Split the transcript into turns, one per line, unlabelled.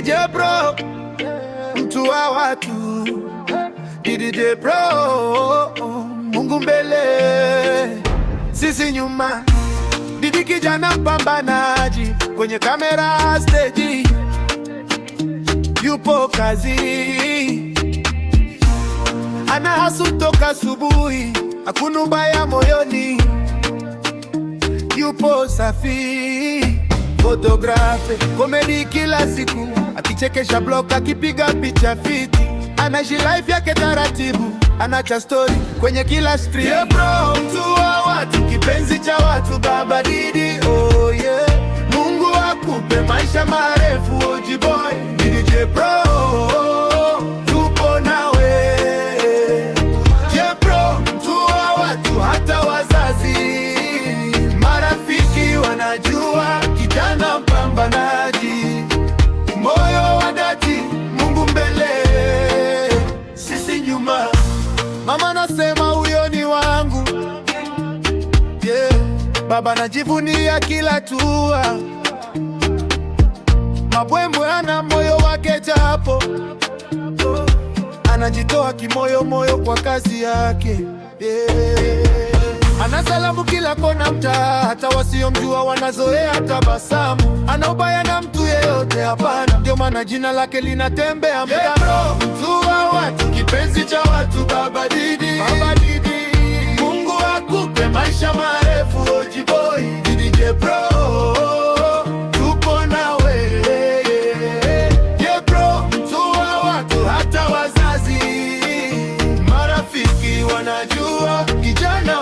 DJ Pro, mtu wa watu. DJ Pro, Mungu mbele, sisi nyuma. Didi kijana mpambanaji, kwenye kamera stage yupo kazi, ana hasu toka asubuhi, hakuna ubaya moyoni, yupo safi. Fotografe, komedi kila siku, akichekesha block, akipiga picha fiti, anaishi life yake taratibu, anacha story kwenye kila street. Yeah bro, mtu wa watu, kipenzi cha watu, baba Didi, oh yeah. Mungu akupe maisha marefu, OG boy, DJ Pro, tupo nawe. Yeah bro, mtu wa watu, hata wazazi, marafiki wanajua, kijana mpambanaji, moyo wa dhati, Mungu mbele, sisi nyuma. Mama nasema huyo ni wangu, yeah. Baba najivunia kila tua, mabwembwe ana moyo wake japo, anajitoa kimoyo moyo kwa kazi yake, yeah. Anasalamu kila kona mtaa, hata wasiomjua wanazoea tabasamu. Ana ubaya na mtu yeyote, hapana, ndio maana jina lake linatembea mtaa. Yeah bro, mtu wa watu, kipenzi cha watu, baba Didi, baba Didi. Mungu akupe maisha marefu, OG boy, DJ Pro, tupo nawe. Yeah bro, mtu wa watu, hata wazazi, marafiki wanajua, kijana